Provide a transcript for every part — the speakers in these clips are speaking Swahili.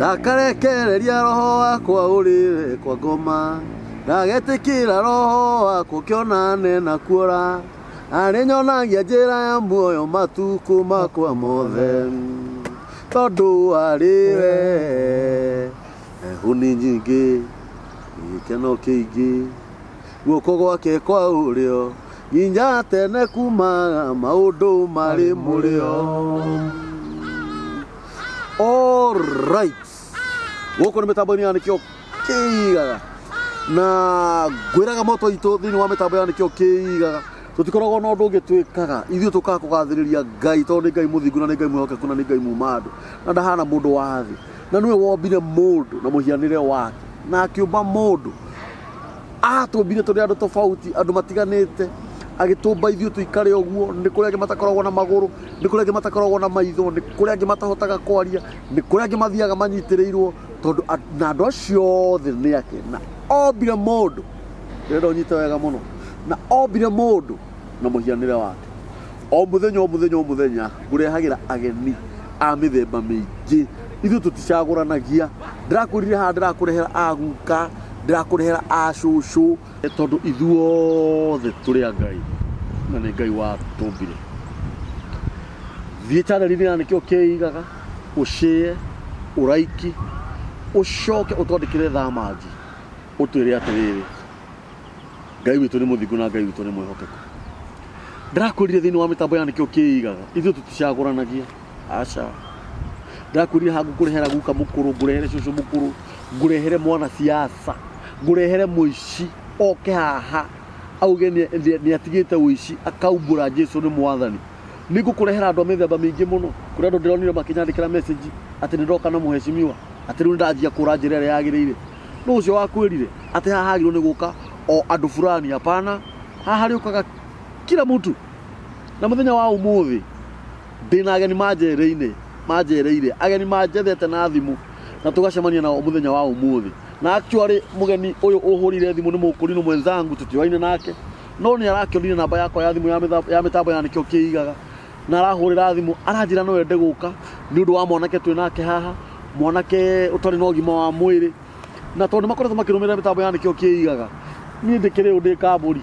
ndakarekereria roho wakwa urire kwa ngoma ndagetikira roho wakwa kionane na kuora arĩ nyonagia njĩra ya muoyo matukũ makwa mothe tondũ arĩwe huni nyingĩ gĩkeno kĩingĩ guoko gwake kwa ũrĩo nginya tene kumaga maũndũ marĩ mũrĩo. Alright, gũkũ nĩ mĩtambo-inĩ ya nĩkĩo kĩigaga na ngwĩraga moto itũ thĩinĩ wa mĩtambo ya nĩkĩo kĩigaga tũtikoragwo na ũndũ ũngĩ twĩkaga ithuĩ tũkaga kũgathĩrĩria Ngai tondũ nĩ Ngai mũthingu na nĩ Ngai mwĩhokeku na nĩ Ngai muma andũ na ndahana mũndũ wa thĩ na nĩwe wombire mũndũ na mũhianĩre wake na akĩũmba mũndũ atũmbire tũrĩ andũ tofauti andũ matiganĩte agĩtũmba ithuĩ tũikare ũguo. Nĩ kũrĩ angĩ matakoragwo na magũrũ, nĩ kũrĩ angĩ matakoragwo na maitho, nĩ kũrĩ angĩ matahotaga kwaria, nĩ kũrĩ angĩ mathiaga manyitĩrĩirwo tondũ na andũ acio othe nĩ ake na ombire mũndũ ndĩrenda ũnyite wega mũno na ombire mũndũ na mũhianĩre wake. O mũthenya ngũrehagĩra ageni a mĩthemba mĩingĩ ithuĩ tũticagũranagia. Ndĩrakwĩrire haha ndĩrakũrehera aguka, ndĩrakũrehera acũcũ tondũ ithuothe tũrĩ a Ngai na nĩ Ngai watũmbire. Thiĩ channel-inĩ ya nĩkĩo kĩigaga ũshare, ũraiki, ũcoke ũtwandĩkĩre thamanji ũtwĩre atĩrĩrĩ Ngai witũ nĩ mũthingu na Ngai witũ nĩ mwĩhokeku. Ndĩrakwĩrire thĩinĩ wa mĩtambo ya nĩkĩo kĩigaga ithuĩ tũticagũranagia, aca. Ndĩrakwĩrire haha ngũkũrehera guka mũkũrũ, ngũrehere cũcũ mũkũrũ, ngũrehere mwana siasa, ngũrehere mũici oke haha auge nĩ atigĩte ũici akaumbũra Jesũ nĩ mwathani. Nĩ ngũkũrehera andũ a mĩthemba mĩingĩ mũno. Kũrĩ andũ ndĩronire makĩnyandĩkĩra message atĩ nĩ ndoka na mũheshimiwa atĩ rĩu ndanjia kũra njĩra ĩrĩa yagĩrĩire. Nũ ũcio wakwĩrire atĩ haha hagĩrĩirwo nĩ gũka o andũ fulani? Hapana, haha rĩũkaga kila mtu. Na mũthenya wa ũmũthĩ ndĩna ageni manjereire ageni manjethete na thimũ na tũgacemania nao mũthenya wa ũmũthĩ. Na actually mũgeni ũyũ ũhũrire thimũ nĩ mũkũrinũ mwenzangu tũtioaine nake, no nĩ arakĩonire namba yakwa ya thimũ ya mĩtambo ya nĩkĩo kĩigaga na arahũrĩra thimũ aranjĩra no ende gũka nĩ ũndũ wa mwanake twĩ nake haha, mwanake ũtarĩ na ũgima wa mwĩrĩ. Na tondũ makoretwo makĩrũmĩrĩra mĩtambo ya nĩkĩo kĩigaga niĩ ndĩkĩrĩ ũndĩ kambũri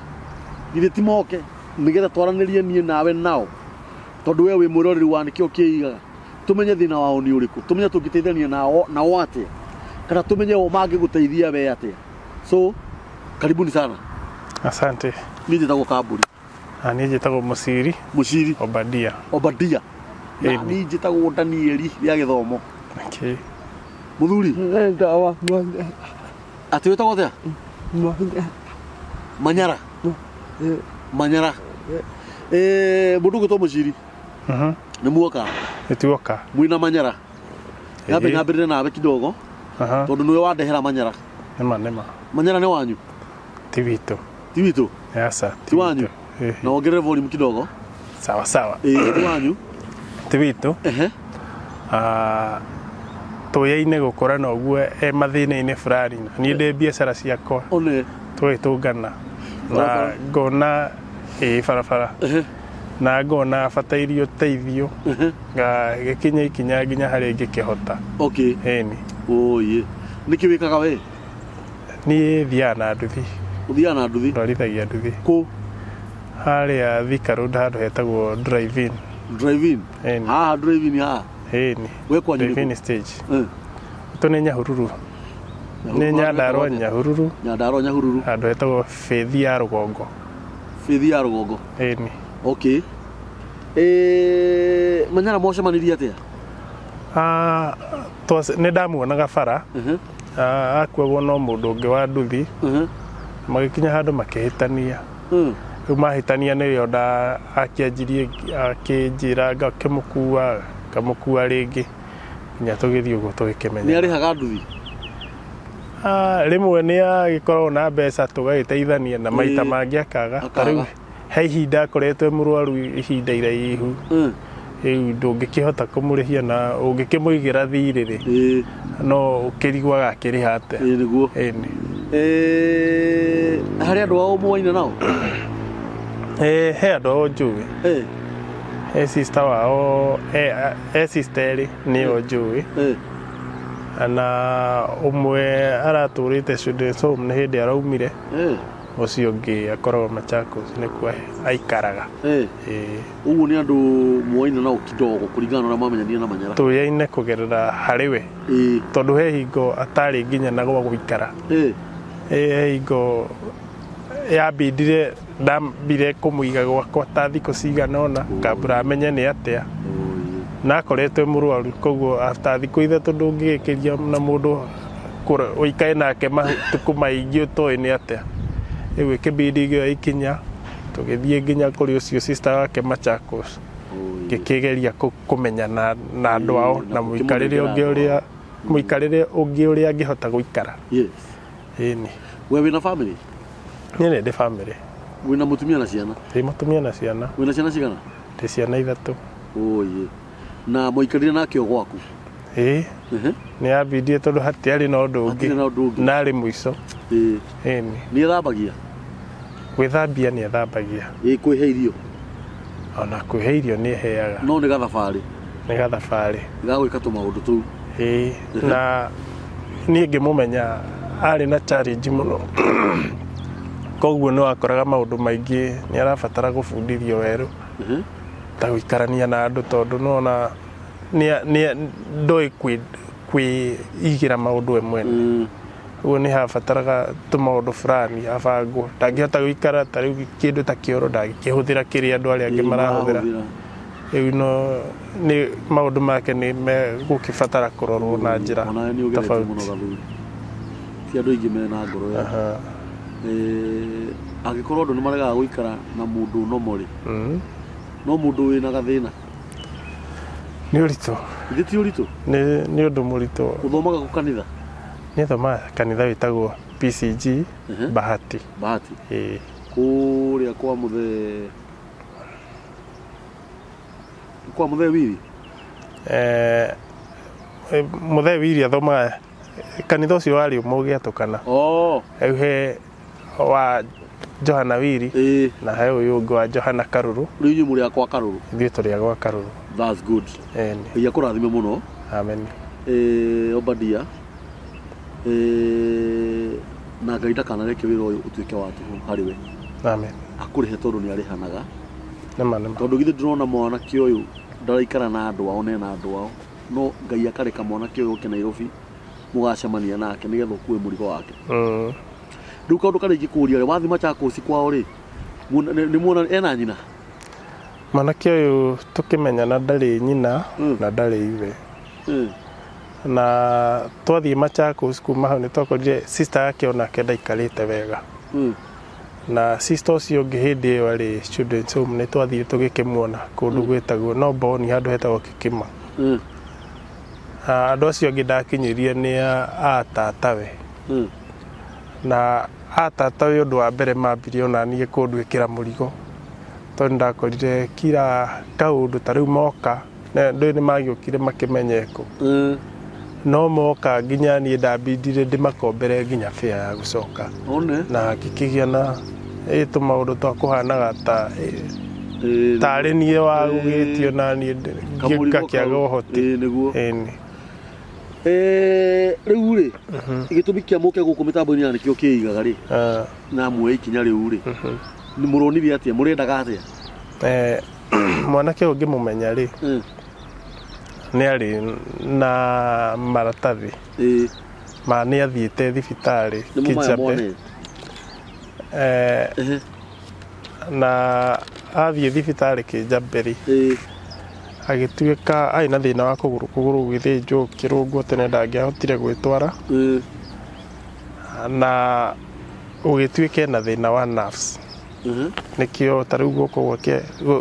githĩ ti moke nĩgetha twaranĩrie niĩ nawe nao tondũ we wĩ mwĩroreri wa nĩkĩo kĩigaga tumenye thĩna wao nĩ ũrĩkũ, tumenye tũngĩteithania nao atĩa kana tumenye o mangĩgũteithia we atĩa. So karibuni sana. Asante. Niĩ njĩtagwo Kambũri. Niĩ njĩtagwo Mũciri Obadia. Na niĩ njĩtagwo Danieli ya gĩthomo. Okay. Mũthuri atĩ wĩtagwo atĩa? Manyara. Mũndũ ũgĩtwo Mũciri nĩ muoka? Nĩtuoka. Mwĩna Manyara? Nyambe nyambĩrĩre nawe kidogo tondũ nĩwe wandehera Manyara. Nĩma. Manyara nĩ wanyu? Ti witũ. Yasa. Ti wanyu? Na ongerere volume kidogo. Sawa. Ti wanyu? Ti witũ. Tũyaine gũkorana ũguo mathĩna-inĩ fulani. Niĩ ndĩ biacara ciakwa. One. Twĩtũngana na ngona barabara na ngona batairio teithio gĩkinya ikinya nginya harĩa ingĩkĩhota. Okay. Ĩni. Oye. Nĩkĩ wĩkaga we? Niĩ thiaga na nduthi. Ũthiaga na nduthi? Ndwarithagia nduthi. Kũ? Harĩa Thika Road handũ hetagwo drive-in. Ĩni. Haha drive-in haha? Ĩni. We kwanyu nĩ drive-in stage. Tũ nĩ Nyahururu. Nĩ Nyandarua Nyahururu. Handũ hetagwo Faith ya Rũgongo. Ĩni. Okay. Manyara mũcemanirie atĩa? Nĩ ndamuonaga bara akuagwo no mũndũ ũngĩ wa nduthi magĩkinya handũ makĩhĩtania. Rĩu mahĩtania nĩrĩo akĩanjirie akĩnjĩra ngamũkua rĩngĩ nginya tũgĩthiĩ ũguo tũgĩkĩmenya. Nĩ arĩhaga nduthi? Rĩmwe nĩ agĩkoragwo na mbeca tũgagĩteithania na maita mangĩ akaga. Rĩu he ihinda akoretwo mũrwaru ihinda iraihu rĩu ndũngĩkĩhota kũmũrĩhia na ũngĩkĩmũigĩra thirĩ no ũkĩrigwaga akĩrĩha atĩa. Nĩguo. Harĩ andũ ao mũwaine nao? He andũ ao njũĩ. He sister wao sister erĩ nĩo njũĩ. na umwe aratũrĩte children's home nĩ hĩndĩ araumire ũcio ũngĩ akoragwo Machakos nĩkuo aikaraga ũguo nĩ andũ muoine nao kidogo kũringana na mamenyania na Manyara tũyaine kũgerera harĩ we tondũ he hingo atarĩ nginya na gwa gũikara he hingo yambindire ndambire kũmũiga gwakwa ta thikũ cigana ũna ngambura amenye nĩ atĩa na akoretwo mũrwaru koguo after thikũ ithatũ ndũngĩgĩkĩria na mũndũ ũikae nake matukũ maingĩ ũtoĩ nĩ atĩa rĩu ĩkĩbidi ĩgĩoya ikinya tũgĩthiĩ nginya kũrĩ ũcio sister wake Machakos ngĩkĩgeria kũmenyana na andũ ao na mũikarĩre ũngĩ ũrĩa angĩhota gũikara ĩni we wĩna family niĩ ndĩ family wĩna mũtumia na ciana mũtumia na ciana wĩna ciana cigana ndĩ ciana 3 na mũikarĩre nake o gwaku nĩ yambindie tondũ hatiarĩ na ũndũ ũngĩ na arĩ mũico ĩni nĩ ethambagia gwĩthambia nĩ ethambagia kwĩhe irio ona kwĩhe irio nĩ eheaga no nĩ gathabarĩ gagwĩka tũmaũndũ tũu na niĩ ngĩmũmenya arĩ na challenge mũno koguo nĩ wakoraga maũndũ maingĩ nĩ arabatara gũbundithio werũ ta gũikarania na andũ tondũ nona ndoĩ kwĩigĩra maũndũ we mwene ũguo nĩ habataraga tũmaũndũ fulani abangwo ndangĩhota gũikara ta rĩu kĩndũ ta kĩoro ndangĩkĩhũthĩra kĩrĩa andũ arĩa angĩ marahũthĩra rĩu no nĩ maũndũ make nĩ megũkĩbatara kũrorwo na njĩra tofauti ti andũ aingĩ mena ngoro angĩkorwo andũ nĩ maregaga gũikara na mũndũ nomorĩ no mũndũ wĩna gathĩna nĩ ũritũ ithe ti ũritũ nĩ ũndũ mũritũ ũthomaga kũ kanitha nĩ thomaga kanitha wĩtagwo PCG Bahati kũrĩa kwa mũthee Wili mũthee Wili athomaga kanitha ũcio warĩ ũmwe ũgĩatũkana he wa Johana Wili na he ũyũ ũngĩ wa Johana Karũrũ rĩu inyuĩ mũrĩ akwa Karũrũ ithuĩ tũrĩ agwa Karũrũ that's good Ngai akũrathime mũno amen Obadia na Ngai ndakanareke wĩra ũyũ ũtuĩke wa tũhũ harĩ we amen akũrĩhe tondũ nĩ arĩhanaga nĩma tondũ githĩ ndĩrona mwanake ũyũ ndaraikara na andũ ao nena andũ ao no Ngai akareka mwanake ũyũ ũke Nairobi mũgacemania nake nĩgetha ũkue mũrigo wake rĩu kaũndũ karĩa ingĩkũria wathiĩ Machakos kwao rĩ nĩ muona ena nyina mwanake ũyũ tũkĩmenyana ndarĩ nyina na ndarĩ ithe na twathiĩ Machakos kuma hau nĩ twakorire sister yake onake ndaikarĩte wega na sister ũcio ũngĩ hĩndĩ ĩyo arĩ children's home nĩ twathiĩ tũgĩkĩmuona kũndũ gwĩtagwo no Boni handũ hetagwo Kĩkĩma andũ acio angĩ ndakinyirie nĩ a tatawe na tatawe ũndũ wa mbere mambirie ona niĩ kũndwĩkĩra mũrigo tondũ ndakorire kira kaũndũ ta rĩu moka na ndũĩ nĩ magĩũkire makĩmenyeko no moka nginya niĩ ndambindire ndĩmakombere nginya fare ya gũcoka na ngĩkĩgĩa na tũmaũndũ twa kũhanaga tarĩ niĩ wagũgĩtio na niĩ ngakĩaga ũhoti rĩu rĩ gĩtũmi kĩa mũke gũkũ mĩtambo-inĩ ya nĩkĩo kĩigaga rĩ na muoya ikinya rĩu rĩ nĩ mũronire atĩa mũrendaga atĩa mwanake ũngĩ mũmenya rĩ nĩ arĩ na maratathi ma nĩ athiĩte thibitarĩ Kĩjabe na athiĩ thibitarĩ Kĩjabe rĩ agĩtuĩka arĩ na thĩna wa kũgũrũ gũgĩthĩnjwo kĩrũngwo tene ndangĩahotire gwĩtwara na ũgĩtuĩke na thĩna wa nerves nĩkĩo ta rĩu guoko gwake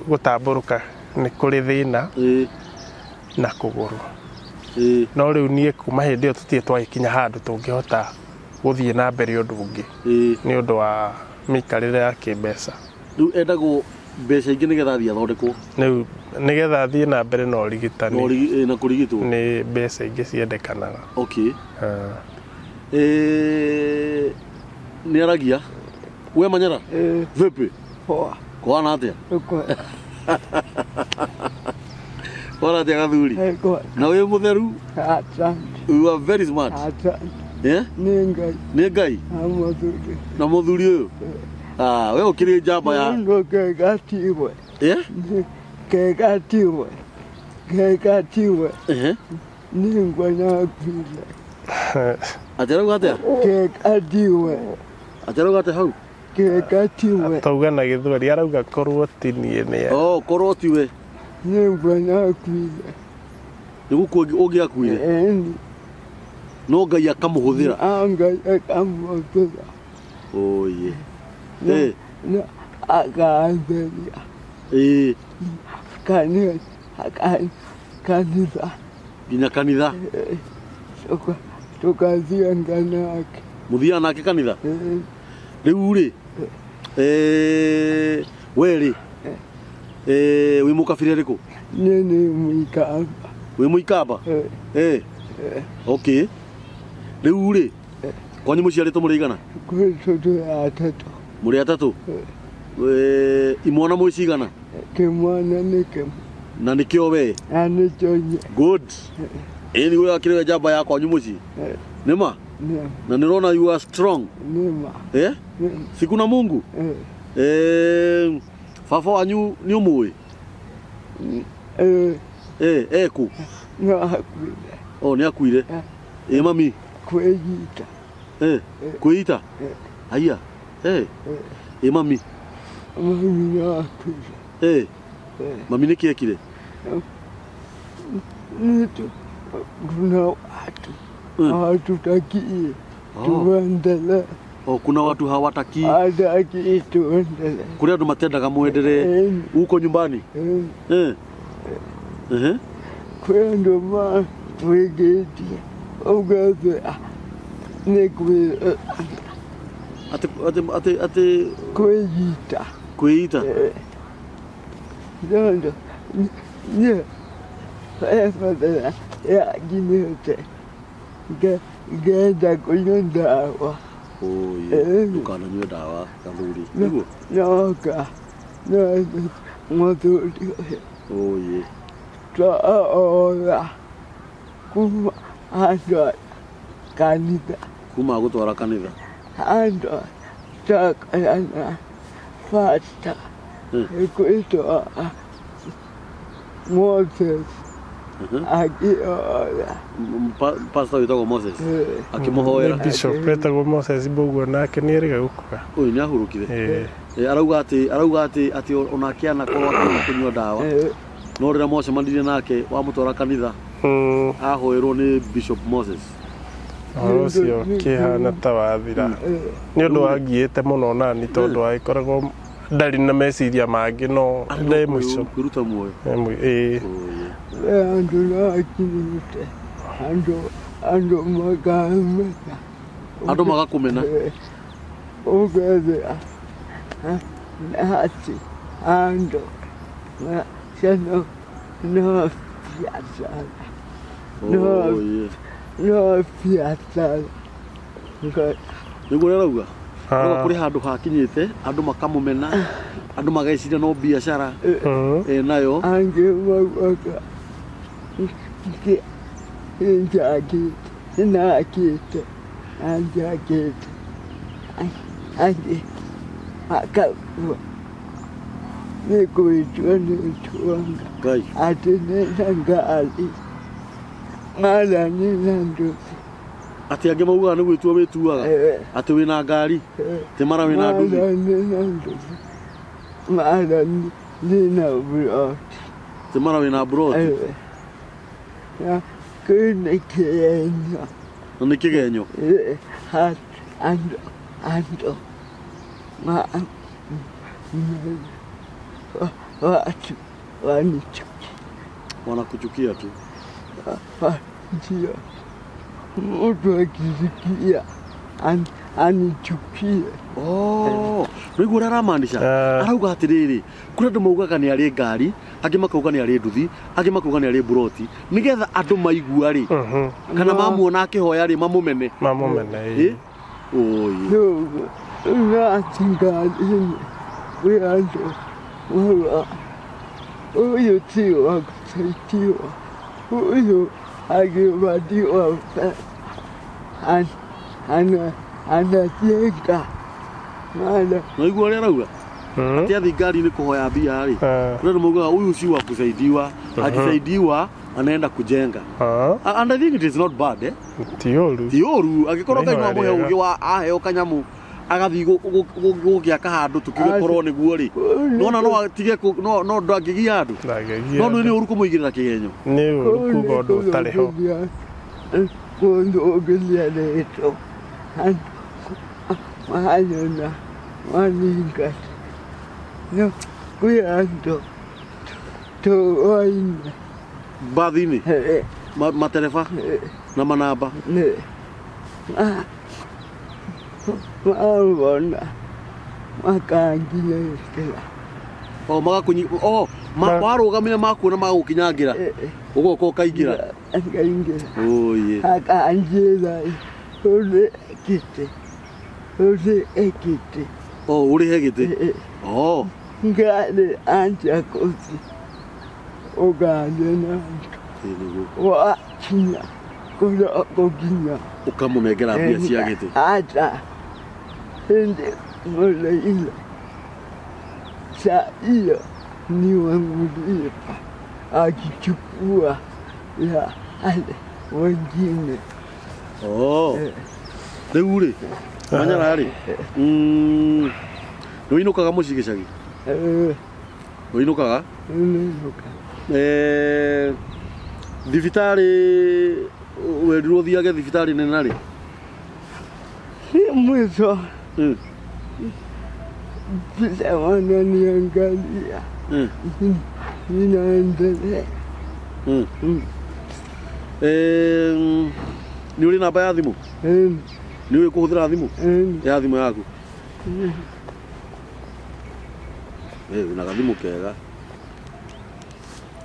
gũtambũrũka nĩ kũrĩ thĩna na kũgũrũ no rĩu niĩ kuma hĩndĩ ĩyo tũtirĩ twagĩkinya handũ tũngĩhota gũthiĩ na mbere ũndũ ũngĩ nĩ ũndũ wa mĩikarĩre ya kĩmbeca rĩu endagwo mbeca ingĩ nĩgetha athiĩ athondekwo rĩu nĩgetha athiĩ na mbere na ũrigitani na kũrigitwo nĩ mbeca ingĩ ciendekanaga nĩ aragia we Manyara vipi kwana atĩa Ora te gathuri. Na we mutheru. You are very smart. Yeah? Nĩ Ngai. Na muthuri uyu. Ah, we ukiri njamba ya. Yeah? Kegatiwe. Ningwa na kwile. Aterauga atia? Kegatiwe. Aterauga atia hau? Kegatiwe. Tauga na gĩthweri arauga korwo ti niĩ nĩ. Oh, korwo ti we. Ningwa na kwile. Nĩgũkũ ũngĩakuire? No Ngai akamuhuthira. Ngai akamuhuthira. Oh yeah. Eh. Na akaantheria. Eh. Kanitha. Nginya kanitha. Tukathianga nake. Muthia nake kanitha? Rĩu rĩ. We rĩ. Wĩ mũkabira rĩkũ? Nĩ mũikamba. Wĩ mũikamba? Okay. Rĩu rĩ. Kwanyu mũciarĩtwo mũrĩ igana? Tũrĩ atatũ. Mũrĩ atatũ? Imwana mũrĩ cigana? Kĩmwana nĩ kĩmwe. Na nĩkĩo we? Na nĩkĩo nye. Good. Nĩguo akĩrĩ njamba ya kwanyu mũciĩ? Nĩma? Na nĩrona you are strong? Nĩma. Siku na Mungu? Baba wanyu nĩ ũmũĩ? Kũ? Nĩakuire. Oh, nĩakuire? Mami? Kwĩita. Kwĩita? Aya. Mami? Mami nĩakuire. Mami nĩkĩ ekire? Kuna watu hawatutakie tuendelee. Kuna watu hawataki tuendelee. Kuna andũ matendaga muendelee huko nyumbani. Kwendo ma wegetie ugaze nekwe ate kwĩita Dondo nye fadala ya ginete genda kunywa ndawa. Ndũkananyue ndawa gathuri. Nĩguo? Noka mũthuri ũyũ. Twaora kuma andũ kanitha. Kuma gũtwara kanitha? Andũ takayana fasta. Kwĩtwo Moses akĩoya. Pastor wĩtagwo Moses akĩmũhoera. Bishop wĩtagwo Moses Mbũguo nake nĩerĩga gũkua. Ũyũ nĩahurũkire. Arauga atĩ onake anakorwo akĩnyua ndawa. No rĩrĩa mũcemanirie nake wamũtwara kanitha ahoerwo nĩ Bishop Moses. Ũcio kĩhana ta wathira. Nĩ ũndũ wangiĩte mũno nani tondũ agĩkoragwo ndarĩ na meciria mangĩ no ndĩ mũico kũruta muoyo. Andũ nakinite andũ makamena. Andũ magakũmena. Ugaze hati andũ no biashara. No biashara. Nĩguo arauga? Kũrĩ handũ hakinyĩte andũ makamũmena, andũ mageciria no biashara nayo. Angĩ maugaga njakĩte angĩ akagua nĩ kwĩtua nĩ tuanga atĩ nĩna ngari mara nĩna nduthi. Ati angĩ maugaga nĩ gwĩtua wĩtuaga atĩ wĩna ngari ti mara wĩna nduthi. Mara nĩna broti. Ti mara wĩna broti. Nĩ kĩgenyo. Na nĩ kĩgenyo. Andũ watu wanakuchukia tu. Ndio. Mtu akisikia anichukie. Nĩguo aramaanisha arauga atĩrĩrĩ kũrĩ andũ maugaga nĩ arĩ ngari, angĩ makauga nĩ arĩ nduthi, angĩ makauga nĩ arĩ broti, nĩgetha andũ maigua rĩ kana mamuona akĩhoya rĩ mamũmene. Uyu ti wa akasaidiwa. Huyu akipatiwa anajenga. Naigua ũrĩa arauga ati athi ngari-inĩ kũhoya mbia rĩ ndio maugaga huyu si wa kusaidiwa akisaidiwa anaenda kujenga and I think it is not bad tioru agĩkorwo Ngai no amũhe ũgĩ wa aheo kanyamu agathi gũgĩaka handũ tũkĩgĩkorwo nĩguo rĩ nona no atige no ndangĩgia andũ no nĩ ũru kũmũigĩrĩra kĩgenyo nĩ ũru kuga ũndũ ũtarĩ ho kũndũ ũngĩthianĩtwo mahanyona maninga no kwĩ andũ tũoine mbathi-inĩ matereba na manamba mawona makanginyĩrĩra warũgamire makuona magũkinyangĩra ũgoka ũkaingĩra akanjĩra ũrĩ gĩtĩ ũrĩhe gĩtĩ ngari anja kũthi ũgathĩ na andũ wakinya kũrĩa gũkinya ũkamũnengera mbia cia gĩtĩ ata hĩndĩ mũrĩire saa hiyo niwe mlipa akichukua ya ale wengine rĩu rĩ Manyara rĩ nĩũinũkaga mũciĩ gĩcagi nĩũinũkaga thibitarĩ werirwo ũthiage thibitarĩ nene rĩ mwisho bila wananiangalia ninaendelea nĩ ũrĩ namba ya thimũ nĩ ũĩ kũhũthĩra thimũ ya thimũ yaku wĩna gathimũ kega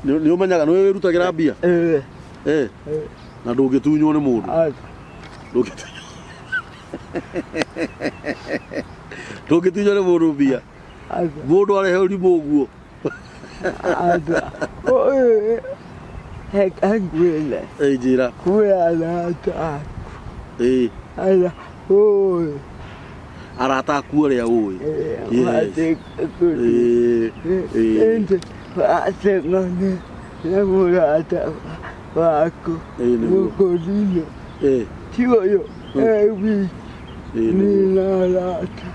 nĩ ũmenyaga nĩ wĩrutagĩra mbia na ndũngĩtunywo nĩ mũndũ ndũngĩtunywo nĩ mũndũ mbia mũndũ arehe ũrimũ ũguo hekangwĩle njĩra kwĩarata arata aku arĩa ũĩ wateng'ane na mũrata waku mũkũrinũ ti ũyũ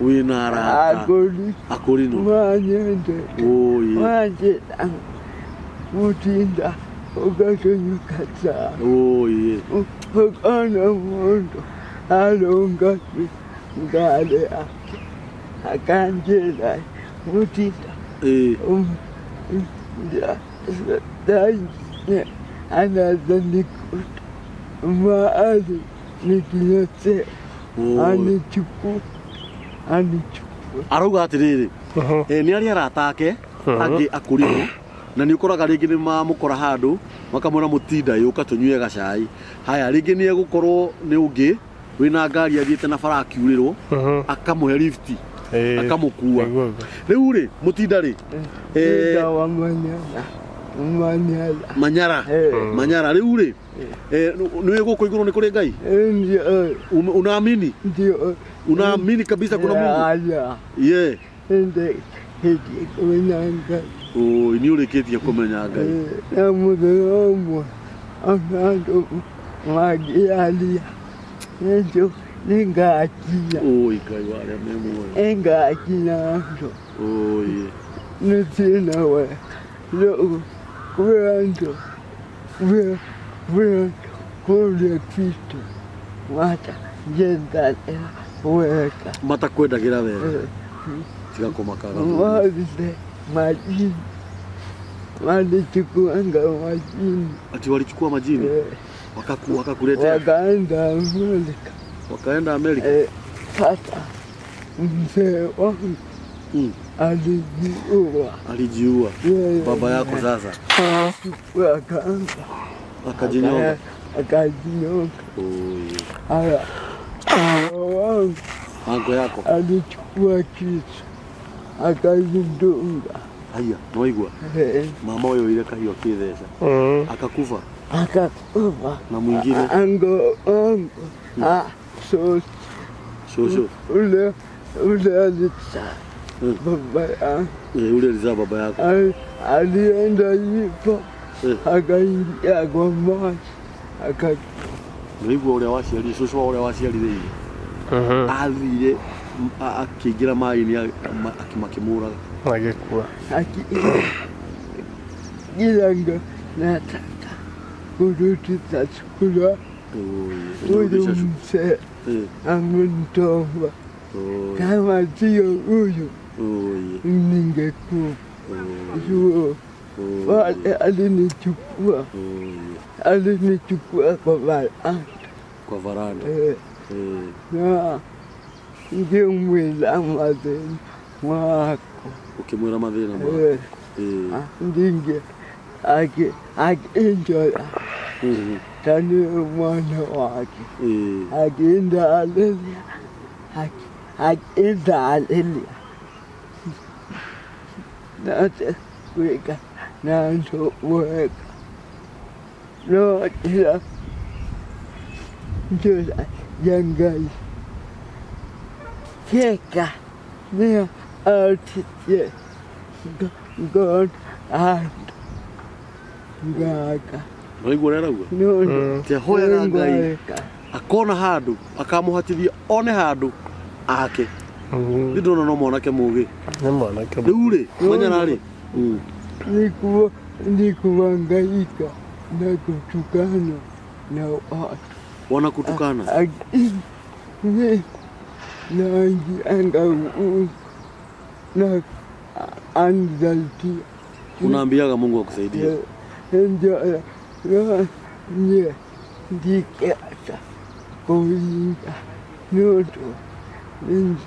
wĩna arata akũrinũ manyendete wanjĩra mũtinda ũgakĩnyuka saa ũkona mũndũ arũngathi ngari yake akanjĩra mũtinda another nikuta mahali nikinyosea anichukua arauga atĩrĩrĩ nĩ arĩ arata ake angĩ akũrinũ na nĩ ũkoraga rĩngĩ nĩ mamũkora handũ makamwĩra mũtinda yũka tũnyue gacai haya rĩngĩ nĩ egũkorwo nĩ ũngĩ wĩna ngari athiĩte na bara akiurĩrwo akamũhe lift akamũkua rĩu rĩ mũtinda rĩ Manyara rĩu rĩ nĩ gũkũ igũrũ nĩ kũrĩ Ngai unaamini unaamini kabisa kuna Mungu nĩ ũrĩkĩtie kũmenya Ngai na mũthenya ũmwe ona andũ magĩaria nĩnjũ nĩngakinya Ngai warĩa me muoyo ngakinya andũ nĩ thĩna we rĩu kwĩ andũ kũrĩa Kristo matanyendanĩra wega matakwendagĩra wega tiga kũmakaga warire majini walichukuanga majini ati walichukua majini wakakuletea wakaenda Amerika sasa mzee wangu alijiua baba yako sasa akajinyonga haya ango yako alichukua kisu akajidunga Aya, noigua. Mama huyo ile Kahiu akitheca. Akakufa. Akakufa. Na mwingine Ango. So. Ule alizaa baba yangu. Ule alizaa baba yako. Alienda hivyo. Akaingia kwa maji. Noigua ule waciari, cucu ule waciari thĩinĩ. Athire akĩingĩra maĩ-inĩ makĩmũraga. Agikua. Gilanga nataka kurudisha chakula. Huyu mzee amenitoa. Kama sio huyu ningekufa. Wale alinichukua kwa varanda. Kwa varanda. Na ngemwela mathĩna wako. Ukimwela mathĩna mako. Ndinge akinjoya. Tani mwana wake. Akienda alelia. Nate weka nanto weka. No ila njola yangai. Keka ne artiste. God and Gaga. Noigua ũrĩa arauga? No. Hoyaga Ngai akona handũ akamuhatithia one handũ ake. Nĩ ndona no mwanake mũgĩ. Nĩ mwanake. Rĩu rĩ manyara rĩ. Nikuhangaika na kutukana na watu. Wanakutukana. Naingianga na anxiety. Unaambiaga Mungu akusaidie. Ndio nye ndikiacha kuinga nyoto ni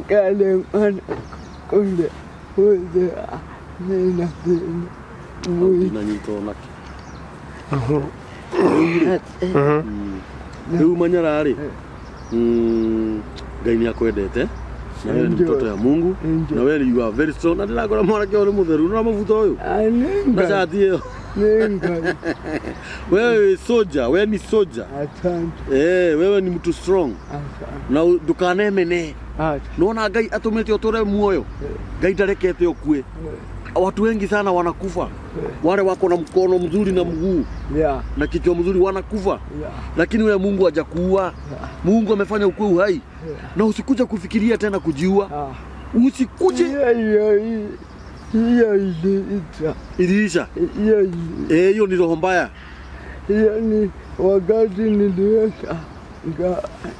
kale mana kule huze nina na nyito nake. Rĩu manyara rĩ. Ngai nĩ akwendete. Na wewe ni mtoto ya Mungu. Na wewe you are very strong. Na ndĩrakora mwanake ũyũ nĩ mũtheru na mabuta ũyũ. Na shati ĩyo. Nenga. Wewe soldier, wewe ni soldier. Asante. Wewe ni mtu strong. Asante. Na ndukanemene. Naona Ngai atumĩte ũtũre muoyo. Ngai ndarekete ũkue. Watu wengi sana wanakufa. Wale wako na mkono mzuri na mguu. Na kichwa mzuri wanakufa. Lakini wewe Mungu hajakuua. Mungu amefanya ukue uhai. Na usikuja kufikiria tena kujiua. Usikuje. Hiyo iliisha. Hiyo ni roho mbaya. Yani wakati niliweka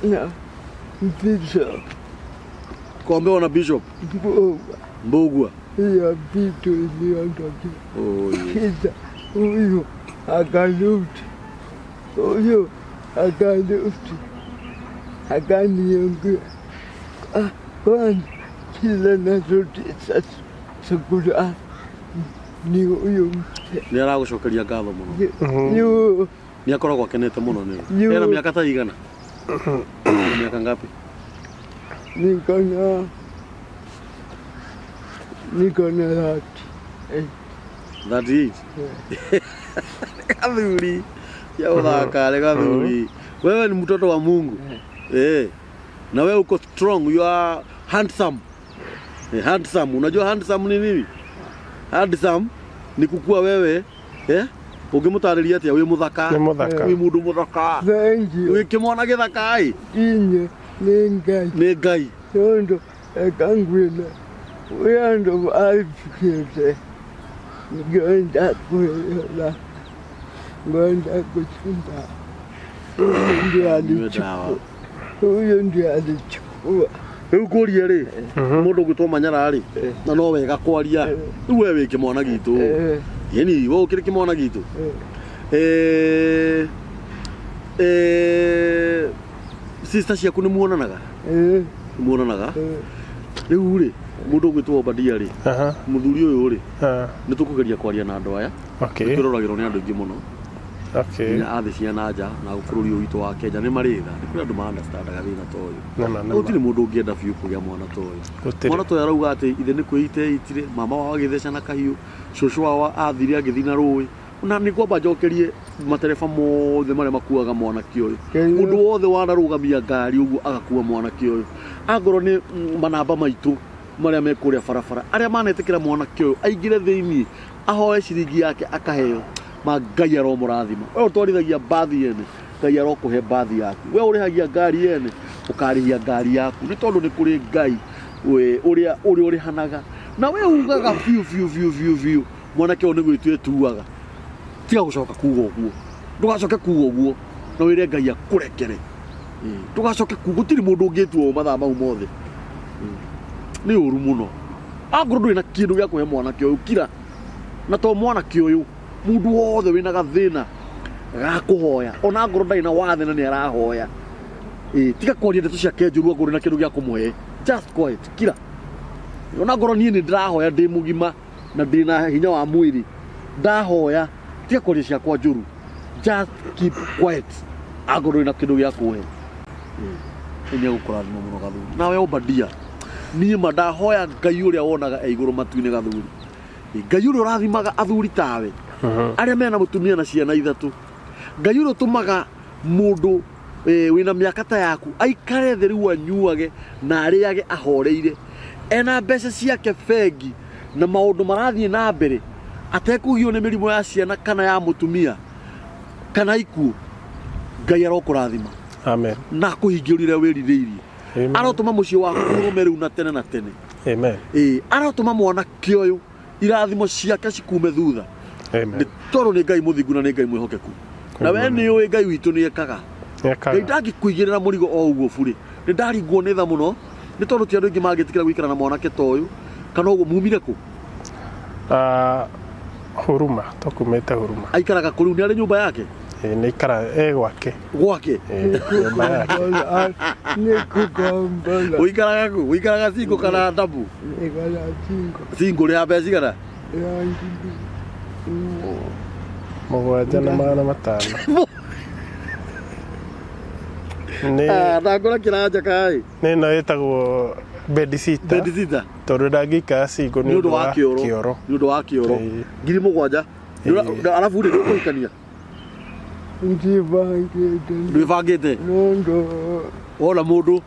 na bishop. Kuombewa na bishop. Mbogwa. Hiyo vitu iliondoka. Kisha huyo akaluti. Akaniambia kwani kila nachotisha chakula ni huyo mzee. Nĩ aragũcokeria ngatho mũno. Nĩ akoragwo akenete mũno nĩ. Ena mĩaka ta igana? Miaka ngapi? Niko na 38. Kathuri. Ya uthaka kathuri. Wewe ni mtoto wa Mungu. Na wewe uko strong, you are handsome. Handsome, unajua handsome ni nini? Handsome ni kukua wewe, ukimutariria atia wi muthaka. Wi mundu muthaka. Thank you. Wi kimwana githaka ai. Inye ni Ngai. Tondo ekangwile. We ando afikete. Ngoenda kuela. Ngoenda kuchunda. Huyo ndiye alichukua. Rĩu kũria rĩ, mũndũ ũgĩtwo Manyara rĩ, na no wega kwaria. Rĩu wewe wĩ kĩmwana gitũ. Yeni, wewe ũkĩrĩ kĩmwana gitũ. Sister ciaku nĩ muonanaga? Muonanaga? Rĩu rĩ, mũndũ ũgĩtwo Obadia rĩ, mũthuri ũyũ rĩ, nĩ tũkũgeria kwaria na andũ aya. Tũroragĩrwo nĩ andũ aingĩ mũno. Okay. Nginya athĩ cia na nja na bũrũri ũyũ witũ wa Kenya nĩ marĩ tha. Nĩ kũrĩ andũ ma-understandaga thĩna ta ũyũ. Gũtirĩ mũndũ ũngĩenda biũ kũgĩa mwana ta ũyũ. Mwana ta ũyũ arauga atĩ ithe nĩ kwĩita eitire, mama wao agĩtheca na kahiũ, cũcũ wao athire agĩthiĩ na rũĩ. Na nĩ kwamba njokerie matereba mothe marĩa makuaga mwanake ũyũ. Mũndũ wothe wanarũgamia ngari ũguo agakua mwanake ũyũ. Angorwo nĩ manamba maitũ marĩa me kũrĩa barabara, arĩa manetĩkĩra mwanake ũyũ aingĩre thĩiniĩ ahoe ciringi yake akaheo, Ngai aromũrathima. Wewe ũtwarithagia mbathi yene, Ngai arokũhe mbathi yaku. Wewe ũrĩhagia ngari yene, ũkarĩhia ngari yaku. Nĩ tondũ nĩ kũrĩ Ngai ũrĩa ũrĩhanaga. Na we ugaga biũ mwanake ũyũ nĩ gwĩtua etuaga. Tiga gũcoka kuuga ũguo. Ndũgacoke kuuga ũguo. Na wĩre Ngai akũrekere. Ndũgacoke kuuga, gũtirĩ mũndũ ũngĩtua mathaa mau mothe. Nĩ ũru mũno. Angorwo ndũrĩ na kĩndũ gĩa kũhe mwanake ũyũ, kira. Na to mwanake ũyũ, mũndũ wothe wĩna gathĩna ga kũhoya, ona ngorwo ndarĩ na wathe na nĩ arahoya. Tiga kwaria ndeto ciake njũru angorwo na kĩndũ gĩa kũmũhe. Just quiet, kira. Ona ngorwo niĩ nĩ ndĩrahoya ndĩ mũgima na ndĩ na hinya wa mwĩrĩ, ndahoya, tiga kwaria ciakwa njũru. Just keep quiet. Angorwo na kĩndũ gĩa kũhe. Nĩ egũkũrathima mũno gathuri. Nawe Obadia, niĩ ma ndahoya Ngai ũrĩa wonaga e igũrũ matu-inĩ gathuri. Ngai ũrĩa ũrathimaga athuri tawe, arĩa mena mũtumia na ciana ithatũ. Ngai ũrĩa ũtũmaga mũndũ wĩna mĩaka ta yaku aikare thĩ rĩu anyuage na arĩage ahoreire, ena mbeca ciake bengi na maũndũ marathiĩ na mbere, atekũgio nĩ mĩrimũ ya ciana kana ya mũtumia kana ikuũ. Ngai arokũrathima. Amen. Na kũhingia ũrĩa wĩrirĩirie. Arotũma mũciĩ waku ũrũme rĩu na tene na tene. Amen. Arotũma mwanake ũyũ irathimo ciake cikume thutha. Amen. Tondũ nĩ Ngai mũthingu na nĩ Ngai mwĩhokeku. Na we nĩ ũĩ Ngai witũ nĩ ekaga. Ngai ndangĩkũigĩrĩra mũrigo o ũguo burĩ. Nĩ ndaringwo nĩ tha mũno, nĩ tondũ ti andũ aingĩ mangĩtĩkĩra gũikara na mwanake ta ũyũ. Kana ũguo mumire kũ? Huruma, tũkumĩte Huruma. Aikaraga kũ rĩu, nĩ arĩ nyũmba yake? Nĩ ikara gwake. Gwake? Nyũmba yake. Nĩ kũgombora. Ũikaraga kũ? Ũikaraga Singo kana Ndambu? Ikara Singo. Singo rĩ ya mbeca cigana? Mũgwanja na magana matano. Ndakũra kĩranja kaĩ? Nĩ ĩno ĩtagwo bedsitter. Bedsitter? Tondũ ndangĩikara Singo nĩ ũndũ wa kĩoro. Nĩ ũndũ wa kĩoro. 7,000. Alafu rĩ ndũkũikania? Ndibangĩte. Ndwĩbangĩte? Nondo. Wona mũndũ?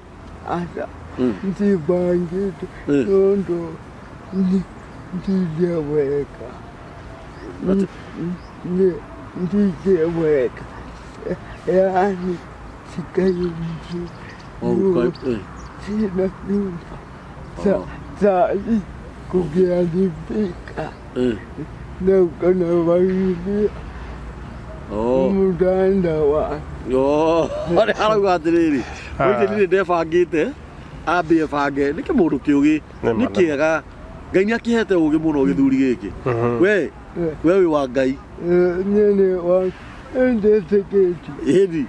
Asa. Ndibangĩte. Nondo. Ndijeweka. Ndijeweka. Yaani sikai mji. Sina nyumba. Sali kukiharibika. Na ukana wailia. Mutanda wa. Arauga atĩrĩrĩ, ũyũ nĩ ndebangĩte, ambie bange, nĩ kĩmũndũ kĩũgĩ, nĩ kĩega. Ngai nĩ akĩhete ũgĩ mũno gĩthuri gĩkĩ. We wĩ wa Ngai. Nene wa endeteketi. Hĩndĩ.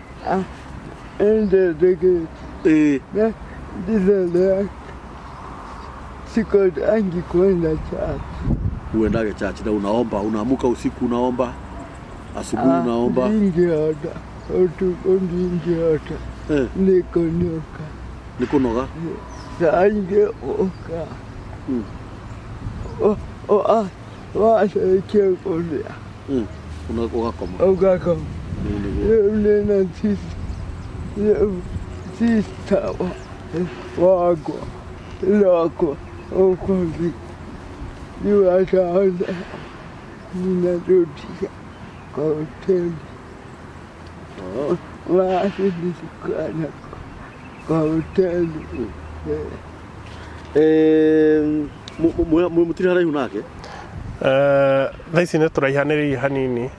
Endeteketi. Ndizele sikotangi kwenda church. Uendage church na unaomba, unaamuka usiku unaomba, asubuhi unaomba. Ndingeota, ndingeota. Nikonoka. Nikonoga? Sangeoka. Wasaikia kulia. Ugakoma? Ugakoma. Nena sista wagwa loko ukondi niwataona ninarudia kwa hoteli. Wasi nisikana kwa hoteli. Mũtirĩ haraihu nake? Thaa ici nĩ tũraihanĩrĩirie hanini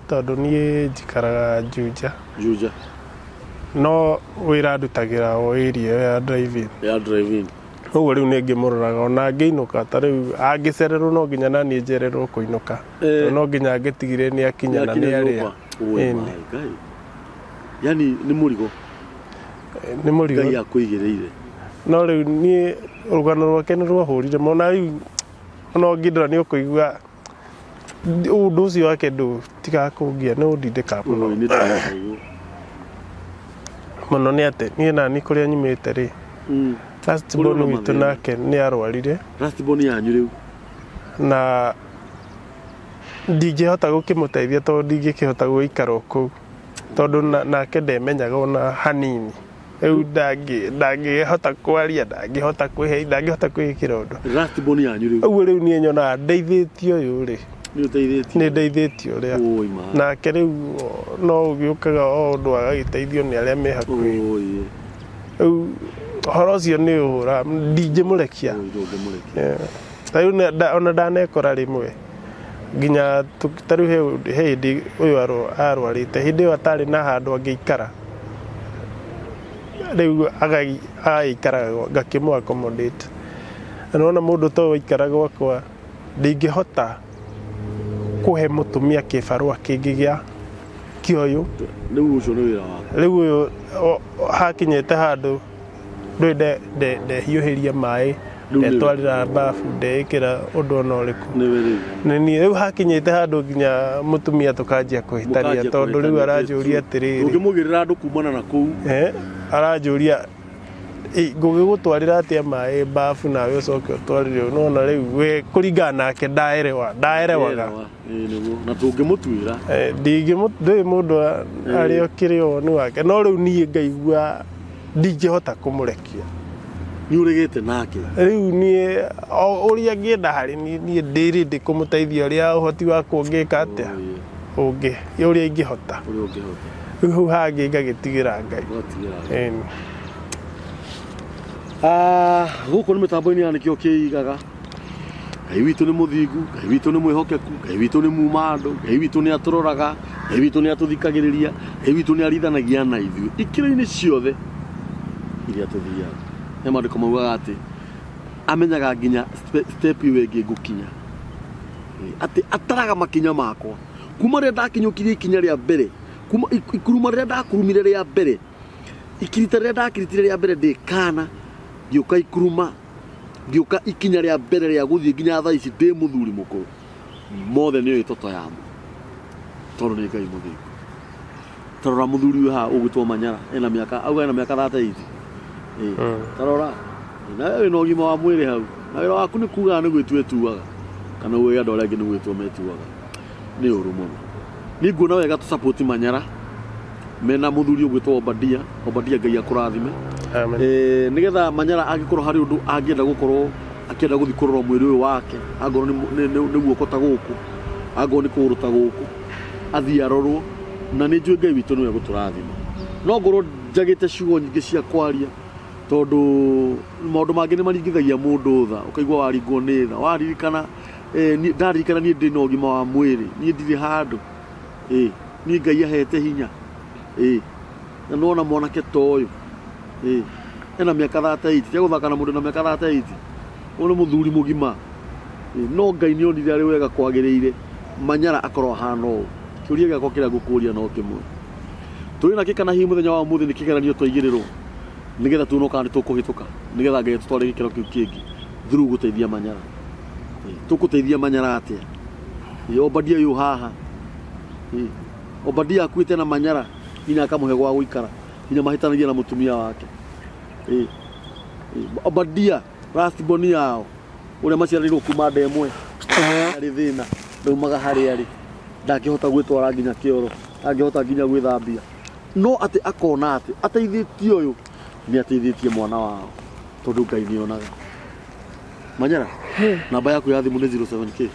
tondũ niĩ njikaraga Juja. Juja. No wĩra ndutagĩra o area ya driving. Ya driving. Ũguo rĩu nĩ ngĩmũroraga ona ngĩinũka ta rĩu angĩcererwo no nginya na niĩ njererwo kũinũka. No nginya ngĩtigire nĩ akinya na nĩ arĩa. Yani nĩ mũrigo. Nĩ mũrigo. Ngai akũigĩrĩire. No rĩu niĩ rũgano rwake nĩ rwahũrire mũno, na rĩu ona ũngĩndora nĩ ũkũigua Ũndũ ũcio wake tigakũngia no ndindĩka mũno. Nĩ ndĩrakaigua. Mũno nĩ atĩ niĩ nani kũrĩa nyumĩte rĩ. Last born witũ nake nĩ arwarire. Last born yanyu rĩu. Na ndingĩhota gũkĩmũteithia tondũ ndingĩkĩhota gũikara kũu. Tondũ nake ndemenyaga ona hanini. Rĩu ndangĩhota kwaria, ndangĩhota kwĩgĩkĩra ũndũ. Last born yanyu rĩu. Ũguo rĩu niĩ nyonaga ndeithĩtio ũyũ rĩ. Nĩ ndeithĩtio ũrĩa. Nake rĩu no ũgĩũkaga o ũndũ agagĩteithio nĩ arĩa me hakuhĩ. Rĩu ũhoro ũcio nĩ ũhũra ndingĩmũrekia. Rĩu ona ndanekora rĩmwe nginya tarĩu he hĩndĩ ũyũ arwarĩte hĩndĩ ĩyo atarĩ na handũ angĩikara. Rĩu agagĩikara ngakĩmũ accommodate. Na nona mũndũ to gũikara gwakwa ndingĩhota kũhe mũtumia kĩbarũa kĩngĩ gĩa kĩoyũ. Rĩu ũcio nĩ wĩra wake. Rĩu ũyũ hakinyĩte handũ ndehiũhĩria maĩ ndetwarĩra bafu ndeĩkĩra ũndũ ona ũrĩkũ. Nĩ rĩu hakinyĩte handũ nginya mũtumia tũkanjia kũhĩtania tondũ rĩu aranjũria atĩrĩrĩ. Ndũngĩmũgĩrĩra andũ kumana na kũu. Aranjũria ngũgĩgũtwarĩra atĩa maĩ bafu nawe ũcoke ũtwarĩre. Nona rĩu we kũringana nake ndaerewaga. Na tũngĩmũtuĩra. Ndũĩ mũndũ arĩ o kĩrĩ woni wake no rĩu niĩ ngaigua ndingĩhota kũmũrekia. Nĩ ũregete nake. Rĩu niĩ ũrĩa ngĩenda harĩ niĩ ndĩrĩndĩ kũmũteithia ũrĩa ũhoti wakwa ũngĩka atĩa. Ũrĩa ingĩhota. Rĩu hau hangĩ ngagĩtigĩra Ngai. Gũkũ nĩ mĩtambo-inĩ ya nĩkĩo kĩigaga. Ngai witũ nĩ mũthingu, Ngai witũ nĩ mwĩhokeku, Ngai witũ nĩ muma andũ, Ngai witũ nĩ atũroraga, Ngai witũ nĩ atũthikagĩrĩria, Ngai witũ nĩ arithanagia na ithuĩ ikĩro-inĩ ciothe iria tũthiaga. He maandĩko maugaga atĩ amenyaga nginya step ĩyo ĩngĩ ngũkinya. Atĩ ataraga makinya makwa kuma rĩrĩa ndakinyũkirie ikinya rĩa mbere, kuma ikuruma rĩrĩa ndakurumire rĩa mbere, ikirita rĩrĩa ndakiritire rĩa mbere ndĩkana ngĩũka ikuruma ngĩũka ikinya rĩa mbere rĩa gũthiĩ nginya thaa ici ndĩ mũthuri mũkũrũ mothe nĩ ĩtoto yamo tondũ nĩ Ngai mũthingu. Tarora mũthuri ũyũ haha ũgwĩtwo Manyara ena mĩaka 38. Tarora na wewe no ũgima wa mwĩrĩ hau na wĩra waku nĩ kuuga nĩ gwĩtua etuaga kana ũĩ andũ arĩa angĩ nĩ gwĩtwo metuaga. Nĩ ũru mũno. Nĩ nguona wega tũ support Manyara mena mũthuri ũgwĩtwo Obadia Ngai akũrathime. Nĩgetha Manyara angĩkorwo harĩ ũndũ angĩenda gũkorwo akĩenda gũthiĩ kũrora mwĩrĩ ũyũ wake angorwo nĩ guoko ta gũkũ angorwo nĩ kũgũrũ ta gũkũ athiĩ arorwo na nĩ njũĩ Ngai witũ nĩwe gũtũrathima. No ngorwo njagĩte ciugo nyingĩ cia kwaria tondũ maũndũ mangĩ nĩ maringithagia mũndũ tha ũkaigua waringwo nĩ tha waririkana ndaririkana niĩ ndĩ na ũgima wa mwĩrĩ niĩ ndirĩ handũ niĩ Ngai ahete hinya na nona mwanake ta ũyũ ena mĩaka 38 tia gũthaka na mũndũ na mĩaka 38 ũyũ nĩ mũthuri mũgima no Ngai nĩ onire arĩ wega kwagĩrĩire Manyara akorwo hana ũũ. Kĩũria gĩakwa kĩrĩa ngũkũria no kĩmwe tũrĩ na Kahiu mũthenya wa ũmũthĩ nĩ kĩgeranio twaigĩrĩrwo nĩgetha tuone kana nĩ tũkũhĩtũka nĩgetha Ngai tũtware gĩkĩro kĩu kĩngĩ through gũteithia Manyara. Tũkũteithia Manyara atĩa? Obadia ũyũ haha Obadia akuĩte na Manyara nginya akamũhe gwa gũikara nginya mahĩtanagia na mũtumia wake. Obadia last born yao ũrĩa maciarĩirwo kuma ndemwe arĩ thĩna ndaumaga harĩa arĩ ndangĩhota gwĩtwara nginya kĩoro ndangĩhota nginya gwĩthambia no atĩ akona atĩ ateithĩtie ũyũ nĩ ateithĩtie mwana wao tondũ Ngai nĩ onaga. Manyara namba yaku ya thimũ nĩ 07k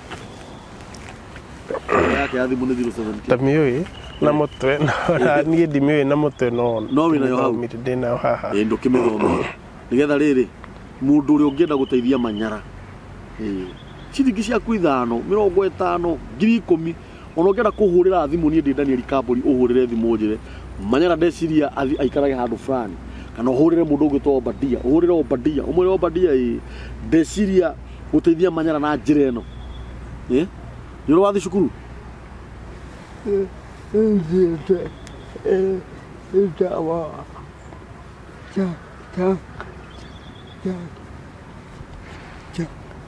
yake ya thimũ nĩ 07k tamĩũĩ na mũtwe na niĩ ndimĩũĩ na mũtwe no wĩnayo hau ndĩnayo haha ndũkĩmĩthoma nĩgetha rĩrĩ mũndũ ũrĩa ũngĩenda gũteithia Manyara ciringi ciaku 5 50 10,000 ona ũngĩenda kũhũrĩra thimũ niĩ ndĩ Daniel Kambũri ũhũrĩre thimũ njĩre Manyara ndeciria aikarage handũ fulani kana ũhũrĩre mũndũ ũngĩtwo Obadia ũhũrĩre Obadia ũmwĩre Obadia ndeciria gũteithia Manyara na njĩra ĩno nĩ ũrĩ wathiĩ cukuru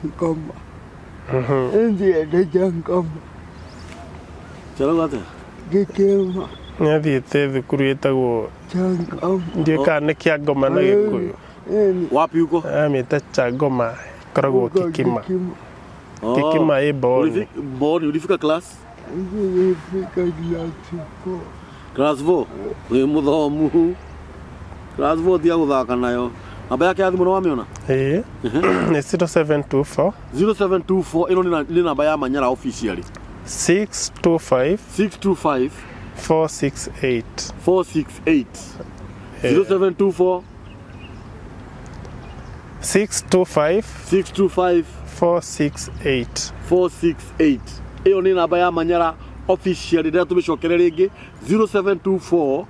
Ngoma. Ndiye ngoma. Ciarauga atia? Gĩkĩma. Nĩathiĩte thukuru ĩtagwo Chang'au. ndiũĩ kana nĩ Kĩangoma na Gĩkũyũ. Wapi huko? Amĩta Changoma ĩkoragwo Kĩkima. Kĩkima ĩ Boni. Boni, ulifika class? Nilifika class 4. Class 4? Wĩ mũthomu. Class 4 thia gũthaka nayo. Namba yake ya thimũ nĩ wamĩona? Ĩĩ. Nĩ 0724 0724 ĩno nĩ namba ya Manyara officially. 625 625 468. 468. 0724 625 625 468. 468. Ĩyo nĩ namba ya Manyara officially. Rĩrĩa tũmĩcokere rĩngĩ 0724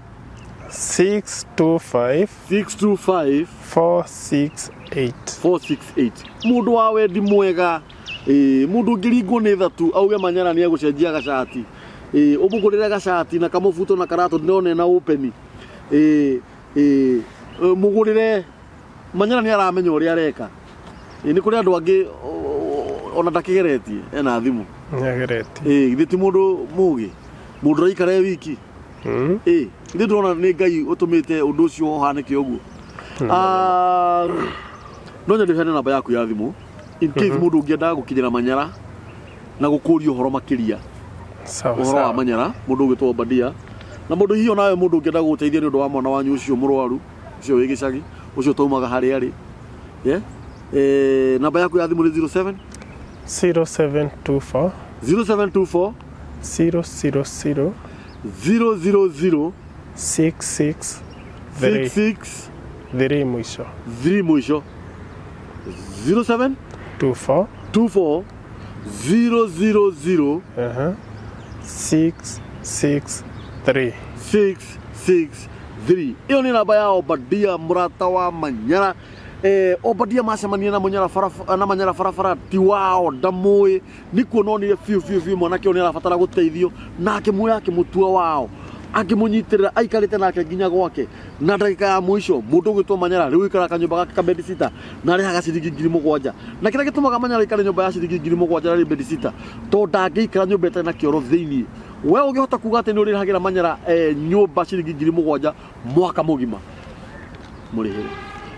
625 625 468. 468. Mũndũ wa wendi mwega. Mũndũ ngĩringwo nĩ thatu auge Manyara nĩ egũcenjia gacati. Ũmũgũrĩre gacati na kamũbuto na karatũ ndĩrona na open. Mũgũrĩre Manyara nĩ aramenya ũrĩa areka. Nĩ kũrĩ andũ angĩ ona ndakĩgeretie ena thimũ. Nĩageretie. Githĩ ti mũndũ mũũgĩ. Mũndũ raikara wiki. Nĩ ndĩrona nĩ Ngai ũtũmĩte ũndũ ũcio ũhanĩke ũguo. No nyende hene namba yaku ya thimũ. In case mũndũ ũngĩenda gũkinyĩra Manyara na gũkũria ũhoro makĩria. Ũhoro wa Manyara, mũndũ ũgĩtwo Obadia. Na mũndũ hihi onawe mũndũ ũngĩenda gũgũteithia nĩ ũndũ wa mwana wanyu ũcio mũrwaru, ũcio wĩ gĩcagi, ũcio taumaga harĩa arĩ. Namba yaku ya thimũ nĩ 07 0724 0724 000 000 66 3 mwisho. 3 mwisho. 07 24 24 000 663. 663. Iyo ni namba ya Obadia murata wa Manyara. Obadia macemania na Manyara barabara ti wao ndamũĩ nĩ kuononire biũ mwanake ũyũ nĩ arabatara gũteithio na akĩmuoya akĩmũtua wao akĩmũnyitĩrĩra aikarĩte nake nginya gwake na ndagĩka ya mũico mũndũ ũgwĩtwo Manyara rĩu ikara kanyũmba gake ka bedsitter na arĩhaga ciringi 7,000 na kĩrĩa gĩtũmaga Manyara ikare nyũmba ya ciringi 7,000 na bedsitter tondũ ndangĩikara nyũmba ĩtarĩ na kĩoro thĩinĩ. We ũngĩhota kuga atĩ nĩ ũrĩhagĩra Manyara nyũmba ciringi 7,000 mwaka mũgima mũrĩhĩre.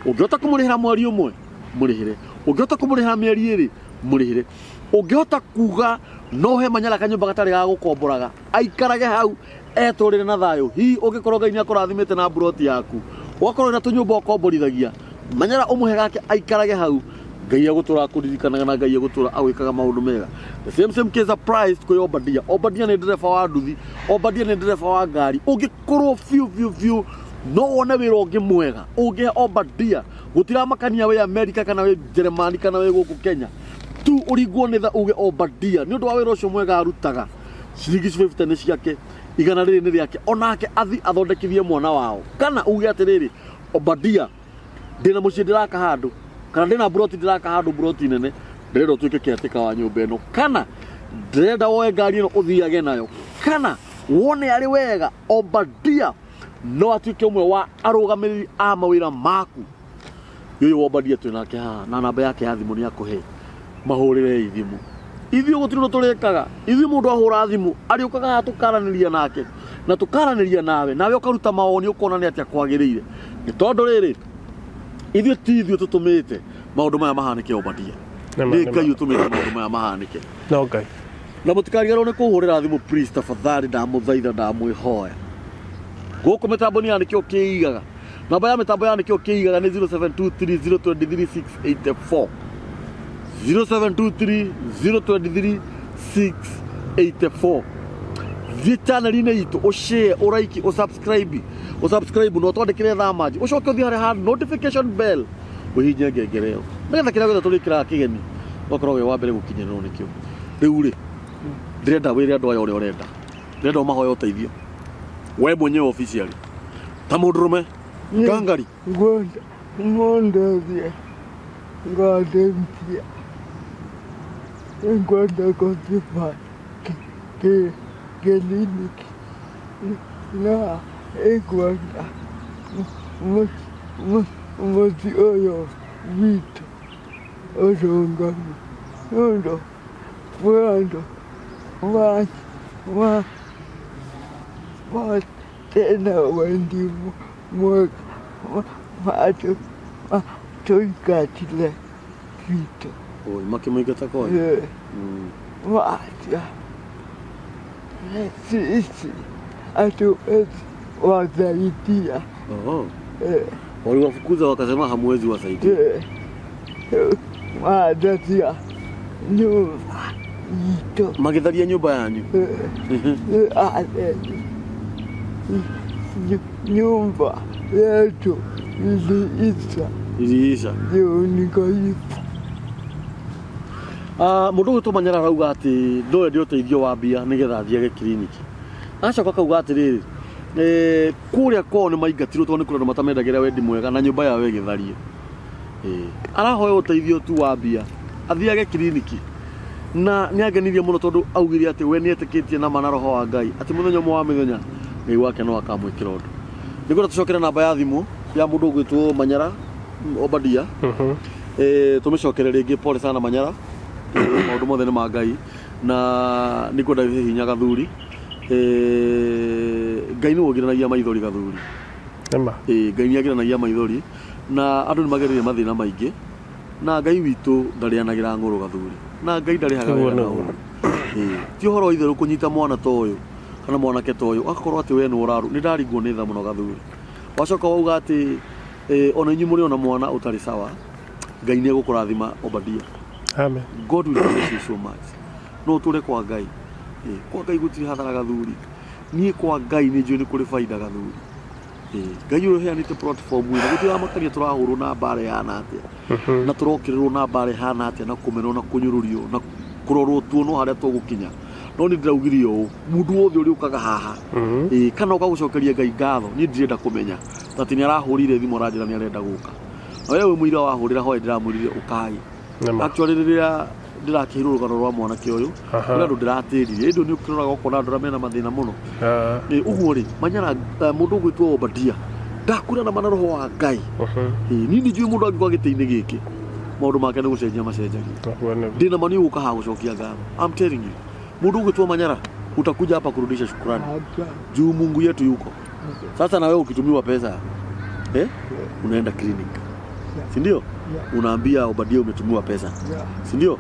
Ũngĩhota kũmũrĩhĩra mweri ũmwe mũrĩhĩre. Ũngĩhota kũmũrĩhĩra mĩeri ĩrĩ mũrĩhĩre. Ũngĩhota kuga no he Manyara kanyũmba gatarĩ ga gũkomboraga aikarage hau etũrĩre na thayũ. Hihi ũngĩkorwo Ngai nĩ akũrathimĩte na mburoti yaku ũgakorwo na tũnyũmba ũkomborithagia Manyara ũmũhe gake aikarage hau. Ngai agũtũra kũririkanaga na Ngai agũtũra agwĩkaga maũndũ mega. The same case applies kwĩ Obadia. Obadia nĩ ndereba wa nduthi. Obadia nĩ ndereba wa ngari. Ũngĩkorwo biũ no wone wĩra ũngĩ mwega ũngĩhe Obadia gũtiramakania wĩ Amerika kana wĩ Germany kana wĩ gũkũ Kenya tu ũringwo nĩ tha uge Obadia nĩ ũndũ wa wĩra ũcio mwega arutaga. Ciringi 50 nĩ ciake, igana rĩrĩ nĩ rĩake, onake athi athondekithie mwana wao. Kana uge atĩrĩrĩ Obadia ndĩna mũciĩ ndĩraka handũ kana ndĩna buroti ndĩraka handũ buroti nene ndĩrenda ũtuĩke kĩatĩka wa nyũmba ĩno kana ndĩrenda woe ngari ĩno ũthiage nayo kana wone arĩ wega Obadia no atuĩke ũmwe wa arũgamĩrĩri a mawĩra maku. Ũyũ Obadia twĩnake haha na namba yake ya thimũ nĩ akũhe mahũrĩre thimũ. Ithuĩ gũtirĩ ũndũ tũrĩkaga. Ithuĩ mũndũ ahũra thimũ arĩũkaga haha tũkaranĩria nake na tũkaranĩria nawe ũkaruta mawoni ũkona nĩ atĩa kwagĩrĩire. Nĩ tondũ rĩrĩ ithuĩ ti ithuĩ tũtũmĩte maũndũ maya mahanĩke Obadia. Nĩ Ngai ũtũmĩte maũndũ maya mahanĩke. No Ngai. Na mũtikariganĩrwo nĩ kũhũrĩra thimũ please tafadhali ndamũthaitha ndamwĩhoya. Gũkũ mĩtambo-inĩ ya nĩkĩo kĩigaga. Namba ya mĩtambo ya nĩkĩo kĩigaga nĩ 0723 023 684. 0723 023 684. Thiĩ channel-inĩ itũ ũshare ũraiki ũsubscribe no twandĩkĩre thamaji ũcoke ũthiĩ harĩa ha notification bell ũhihinye ngengere ĩyo nĩgetha kĩrĩa gĩothe tũrĩkĩraga kĩgeni ũkorwo wĩ wa mbere gũkinyĩrwo nĩkĩo. Rĩu rĩ ndĩrenda wĩre andũ aya ũrĩa ũrenda ndĩrenda ũmahoe ũteithio we mwenyewe officially ta mũndũrũme ngangari ngondeithie ngondeithie ngwenda gũthiĩ kĩliniki na ngwenda mũciĩ ũyũ witũ ũrũngami nĩ ũndũ wa andũ tena wendi mwaka watu toikatile kitu. Oi, makimwigata koi? Wacha sisi hatuwezi wasaidia. Waliwafukuza wakasema hamwezi wasaidia. Wadatia nyumba ito. Magitharia nyumba yanyu? Nyumba yetu iliisha. Ndio nikaifa. Mundu gwitu Manyara arauga ati ndoe ndio teithio wa mbia nigetha athiage kiriniki. Acoka kauga atiriri kuria kwao ni maingatirwo tondu ni kuronda matamendagira wendi mwega na nyumba yawe githarie. Arahoya uteithio tu wa mbia athiage kiriniki na niangenirie muno tondu augire ati we nietikitie na mana roho wa Ngai ati muthenya mwa wa mithenya Ngai wake no akamwikira undu. Nigura tucokera namba ya thimu ya mundu gwitwo Manyara Obadia. Tumicokerere ringi pole sana Manyara. Maundu mothe ni ma Ngai na nikwenda hinya gathuri. Ngai ni wogiranagia maithori gathuri. Nema. Ngai ni agiranagia maithori na andu ni magereire mathina maingi na Ngai witu ndarianagira nguru gathuri na Ngai ndarihaga wega na uru. Ti horo itheru kunyita mwana to uyu kana mwanake to uyu akakorwo ati we ni uraru ni ndaringwo ni tha muno gathuri. Wacoka wauga ati ona inyu muri ona mwana utari sawa Ngai ni egukurathima Obadia. Amen. God will bless you so much. No tule kwa Ngai. Kwa Ngai gutiri hathara gathuri. Nie kwa Ngai ni njui ni kuri faida gathuri. Ngai uro heanite platform wi gutiri amakaria turahurwo na bare hana atia. Na turokirirwo na bare hana atia na kumenwo na kunyururio na kurorwo tuono haria tugukinya. No ni ndiraugirio u mundu wothe uri ukaga haha. Kana ukagucokeria Ngai ngatho ni ndirenda kumenya. Tati ni arahurire thimu ranjira ni arenda guka. Wewe muira wahurira hoye ndiramurire ukai. Actually riria ndirakihirwo rugano rwa mwanake uyu ria ndu ndiratirire ndu ni ukiroraga ukona andu mena mathina muno. Uguo ri Manyara mundu gwitwo Obadia ndakura na mana roho wa Ngai. Nini njui mundu angikwa gitiini giki maundu make ni gucenjia macenjagia. Ndina mani uka ha gucokia ngatho. I'm telling you mundu gwitwo Manyara utakuja hapa kurudisha shukrani juu Mungu yetu yuko. Sasa na wewe ukitumiwa pesa unaenda clinic, si ndio? Unaambia Obadia umetumiwa pesa, si ndio?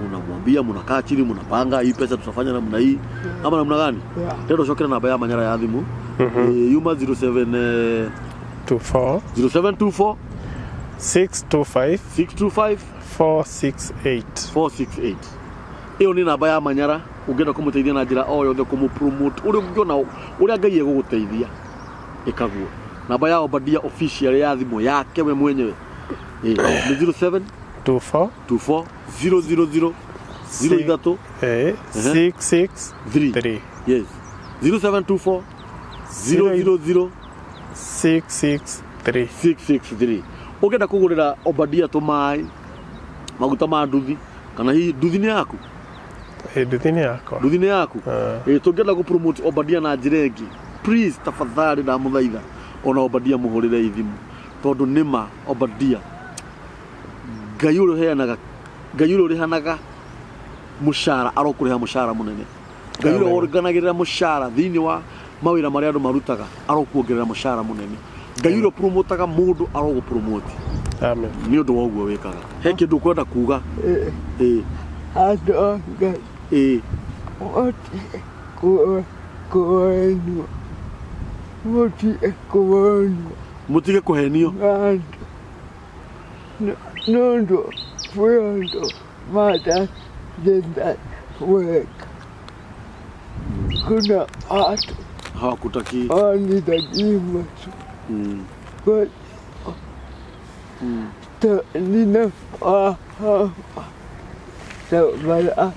Unamwambia mnakaa chini mnapanga hii pesa tutafanya namna hii ama namna gani? Ndio shokera namba ya Manyara ya thimu Yuma 0724 625 468. Iyo ni namba ya Manyara ungenda kumuteithia na njira o yothe kumupromote uri ungiona uri Ngai eguguteithia ikaguo. Namba ya Obadia official ya thimu yake we mwenyewe ni 07 24 000 663. Yes. 0724 000 663. Ugenda kugurira Obadia tumai maguta ma nduthi kana hii nduthi ni yaku? Nduthi ni yaku. Tungenda ku promote Obadia na njiregi. Please tafadhali na muthaitha ona Obadia muhurire ithimu tondu nima Obadia Ngai uro rihanaga mushara arokuriha mushara munene. Ngai uro organagirira mushara thini wa mawira maria andu marutaga arokuongerera mushara munene. Ngai uro promotaga mundu arogo promote. Amen. Ni undu wa uguo wikaga. He kindu kwenda kuga Ado Ngai kuenua mutige kuhenio nondo fuyondo mada jenda weka kuna watu hawakutaki wanitakiwa kwa nina sabala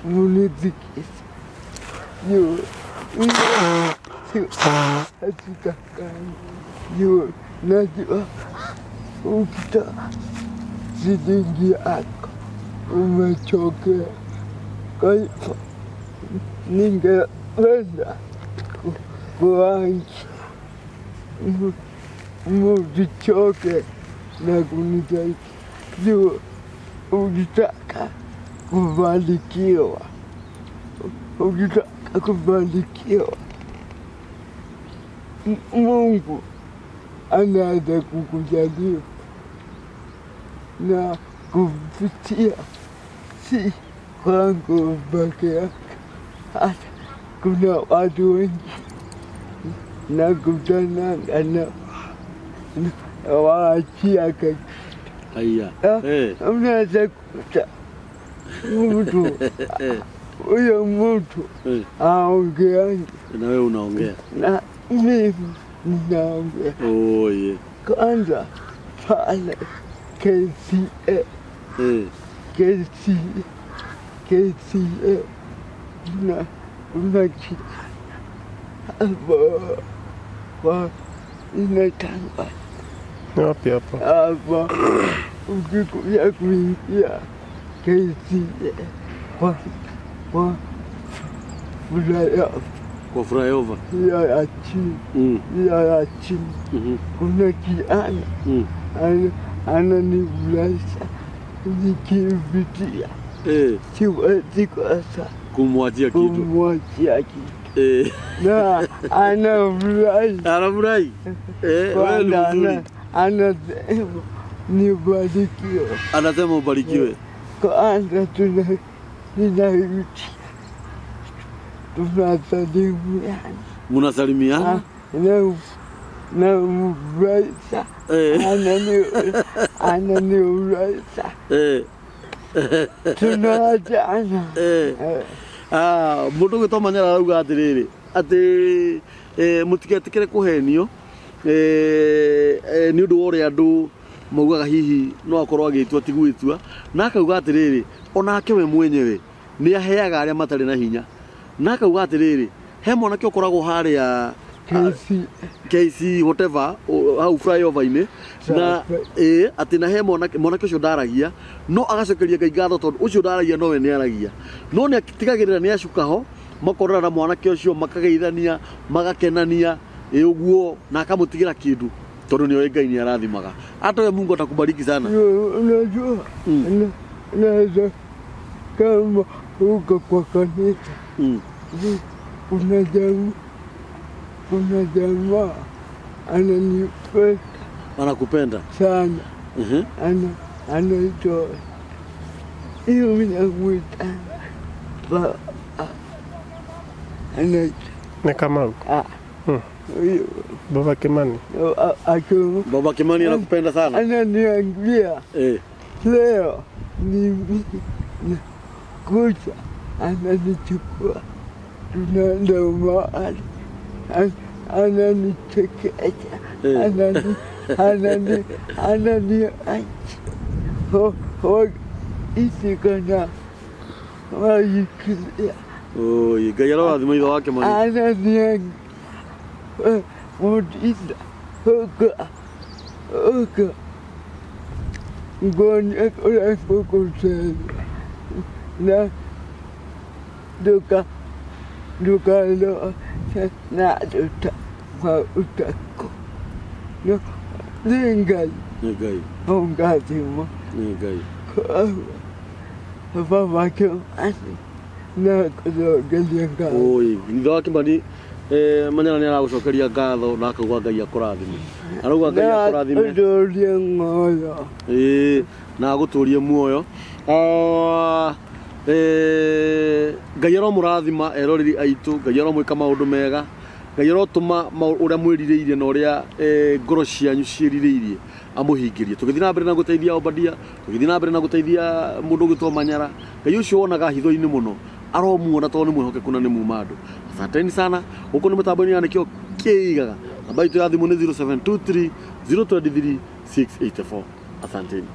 munizikisa yo yo najua ukita shilingi yako umechokea. Kwa hivyo ningependa kuanza msichoke na kunisaidia. Ukitaka kubarikiwa. Ukitaka kubarikiwa, Mungu anaweza kukujalia na kupitia si kwangu peke yake, hata kuna watu wengi nakutananga na waachia Kahiu. Haya. Unaweza kukuta mtu huyo mtu aongeangi na wewe unaongea na mimi ninaongea. Oh yeah. Kwanza pale KCA unachia hapo inatanga Wapi hapo? hapa ukikuja kuingia KCA kwa flyover ya chini ya chini kuna kijana ananifurahisha nikipitia siwezi kosa kumwachia kitu na anafurahi wewe anasema nibarikiwe. Anasema ubarikiwe. Kwanza tunasalimiana. Mnasalimiana? Na mfurahisha. Ananifurahisha. Tunaachana. Mundu gitwa Manyara arauga atiriri ati mutigetikire kuhenio ni undu wore andu maugaga hihi no akorwo agitwa tigwitwa na akauga atiriri onake we mwenyewe ni aheaga aria matari na hinya na akauga atiriri he mwanake ukoragwo haria KC whatever au flyover-ini na ati na he mwanake ucio ndaragia no agacokeria Ngai ngatho tondu ucio ndaragia no we ni aragia no ni atigagirira ni acukaho makorora na mwanake ucio makageithania magakenania uguo na akamutigira kindu tondu ni Ngai ni arathimaga. Hata wewe Mungu atakubariki sana. Unajua naweza kama uko kwa kanisa kuna jamaa anakupenda sana. Anaitwa hiyo mnamuita ni kama Baba Kimani. Baba Kimani anakupenda sana. Ananiambia leo ni kucha ananichukua tunaenda mahali ananichekesha ananiacha isikana wayikilia. Oh, Ngai arathima itho wake mani. Ananiambia Mudida Oka Ngoni ekole fokusele na duka lo na duta kwa utako no Ngai ongatimo Ngai Baba Kimani na kuzogelia Ngai. Oh, itho wake mani Manyara ni aragucokeria ngatho na akauga Ngai akurathime. Arauga Ngai akurathime. Ndurie muoyo. Na aguturie muoyo. Ngai aromurathima eroreri aitu, Ngai aromwika maundu mega. Ngai arotuma uria mwiririirie na uria ngoro cianyu ciiririirie amuhingirie. Tugithii na mbere na guteithia Obadia, tugithii na mbere na guteithia mundu gitwa Manyara. Ngai ucio wonaga hitho-ini muno. Aromuona tondu ni mwihokeku na ni mumando. Asanteni sana. Huko ni mitambo-ini ya nikio kiigaga. Namba itu ya thimu ni 0723 023 684. Asanteni.